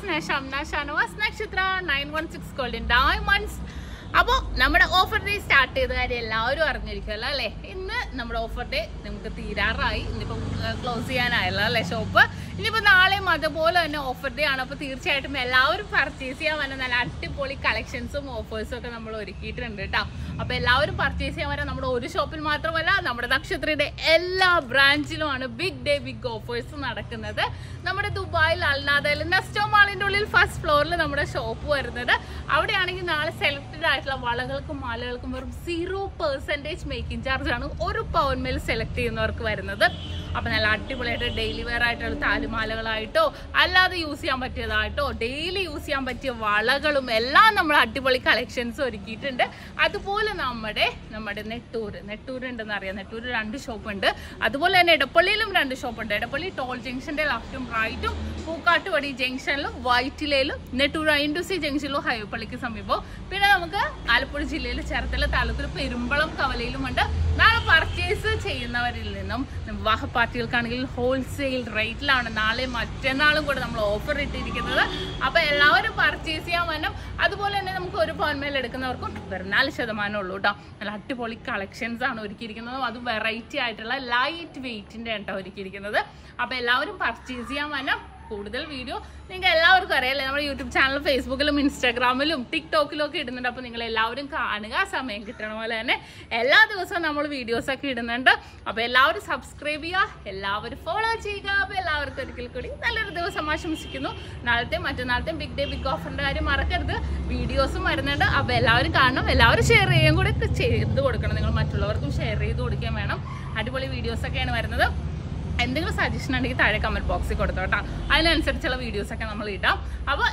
SHAMNA, Nakshathra, 916 Golden Diamonds. അപ്പോൾ നമ്മുടെ offer day start ചെയ്ത കാര്യം എല്ലാവരും അറിഞ്ഞിരിക്കുമല്ലോ അല്ലേ. ഇന്ന് നമ്മുടെ ഓഫർ ഡേ നമുക്ക് തീരാറായി, ഇന്നിപ്പോൾ ക്ലോസ് ചെയ്യാനായല്ലോ അല്ലേ ഷോപ്പ്. ഇനിയിപ്പോൾ നാളെയും അതുപോലെ തന്നെ ഓഫർ ഡേ ആണ്. അപ്പോൾ തീർച്ചയായിട്ടും എല്ലാവരും പർച്ചേസ് ചെയ്യാൻ വന്ന നല്ല അടിപൊളി കളക്ഷൻസും ഓഫേഴ്സും ഒക്കെ നമ്മൾ ഒരുക്കിയിട്ടുണ്ട് കേട്ടോ. അപ്പോൾ എല്ലാവരും പർച്ചേസ് ചെയ്യാൻ വരാൻ നമ്മുടെ ഒരു ഷോപ്പിൽ മാത്രമല്ല, നമ്മുടെ നക്ഷത്രയുടെ എല്ലാ ബ്രാഞ്ചിലുമാണ് ബിഗ് ഡേ ബിഗ് ഓഫേഴ്സ് നടക്കുന്നത്. നമ്മുടെ ദുബായിൽ അൽനാദയിൽ നെസ്റ്റോ മാളിൻ്റെ ഉള്ളിൽ ഫസ്റ്റ് ഫ്ലോറിൽ നമ്മുടെ ഷോപ്പ് വരുന്നത്. അവിടെയാണെങ്കിൽ നാളെ സെലക്റ്റഡ് ആയിട്ടുള്ള വളകൾക്കും മാലകൾക്കും വെറും 0% മേക്കിംഗ് ചാർജ് ആണ് ഒരു പവൻ മേൽ സെലക്ട് ചെയ്യുന്നവർക്ക് വരുന്നത്. അപ്പം നല്ല അടിപൊളിയായിട്ട് ഡെയിലി വെയർ ആയിട്ടുള്ള താലിമാലകളായിട്ടോ അല്ലാതെ യൂസ് ചെയ്യാൻ പറ്റിയതായിട്ടോ ഡെയിലി യൂസ് ചെയ്യാൻ പറ്റിയ വളകളും എല്ലാം നമ്മൾ അടിപൊളി കളക്ഷൻസ് ഒരുക്കിയിട്ടുണ്ട്. അതുപോലെ നമ്മുടെ നെട്ടൂർ ഉണ്ടെന്ന് അറിയാം. നെട്ടൂർ 2 ഷോപ്പുണ്ട്. അതുപോലെ തന്നെ എടപ്പള്ളിയിലും 2 ഷോപ്പുണ്ട്. എടപ്പള്ളി ടോൾ ജംഗ്ഷന്റെ ലെഫ്റ്റും റൈറ്റും, പൂക്കാട്ടുപടി ജംഗ്ഷനിലും വൈറ്റിലയിലും, നെട്ടൂർ INTC ജംഗ്ഷനിലും ഹൈവപ്പള്ളിക്ക് സമീപം. പിന്നെ നമുക്ക് ആലപ്പുഴ ജില്ലയിൽ ചേർത്തല താലൂക്കിൽ പെരുമ്പളം കവലയിലുമുണ്ട്. നാളെ പർച്ചേസ് ചെയ്യുന്നവരിൽ നിന്നും വിവാഹ പാർട്ടികൾക്കാണെങ്കിൽ ഹോൾസെയിൽ റേറ്റിലാണ് നാളെ മറ്റന്നാളും കൂടെ നമ്മൾ ഓഫർ ഇട്ടിരിക്കുന്നത്. അപ്പോൾ എല്ലാവരും പർച്ചേസ് ചെയ്യാൻ വരണം. അതുപോലെ തന്നെ നമുക്ക് ഒരു പവൻ മേൽ എടുക്കുന്നവർക്കും വെറും 4% ഉള്ളൂ കേട്ടോ. നല്ല അടിപൊളി കളക്ഷൻസ് ആണ് ഒരുക്കിയിരിക്കുന്നത്. അത് വെറൈറ്റി ആയിട്ടുള്ള ലൈറ്റ് വെയിറ്റിൻ്റെ കേട്ടോ ഒരുക്കിയിരിക്കുന്നത്. അപ്പോൾ എല്ലാവരും പർച്ചേസ് ചെയ്യാൻ വരണം. കൂടുതൽ വീഡിയോ നിങ്ങൾക്ക് എല്ലാവർക്കും അറിയാമല്ലേ, നമ്മുടെ യൂട്യൂബ് ചാനൽ ഫേസ്ബുക്കിലും ഇൻസ്റ്റാഗ്രാമിലും ടിക്ടോക്കിലും ഒക്കെ ഇടുന്നുണ്ട്. അപ്പോൾ നിങ്ങൾ എല്ലാവരും കാണുക, സമയം കിട്ടണ പോലെ തന്നെ എല്ലാ ദിവസവും നമ്മൾ വീഡിയോസൊക്കെ ഇടുന്നുണ്ട്. അപ്പോൾ എല്ലാവരും സബ്സ്ക്രൈബ് ചെയ്യുക, എല്ലാവരും ഫോളോ ചെയ്യുക. അപ്പോൾ എല്ലാവർക്കും ഒരിക്കൽ കൂടി നല്ലൊരു ദിവസം ആശംസിക്കുന്നു. നാളത്തെ മറ്റന്നാളത്തെയും ബിഗ് ഡേ ബിഗ് ഓഫറിൻ്റെ കാര്യം മറക്കരുത്. വീഡിയോസും വരുന്നുണ്ട്. അപ്പോൾ എല്ലാവരും കാണണം, എല്ലാവരും ഷെയർ ചെയ്യുകയും കൂടെ ചെയ്ത് കൊടുക്കണം. നിങ്ങൾ മറ്റുള്ളവർക്കും ഷെയർ ചെയ്ത് കൊടുക്കുകയും വേണം. അടിപൊളി വീഡിയോസൊക്കെയാണ് വരുന്നത്. എന്തെങ്കിലും സജഷൻ ഉണ്ടെങ്കിൽ താഴെ കമന്റ് ബോക്സിൽ കൊടുത്തോട്ടാ, അതിനനുസരിച്ചുള്ള വീഡിയോസൊക്കെ നമ്മൾ ഇടാം. അപ്പോൾ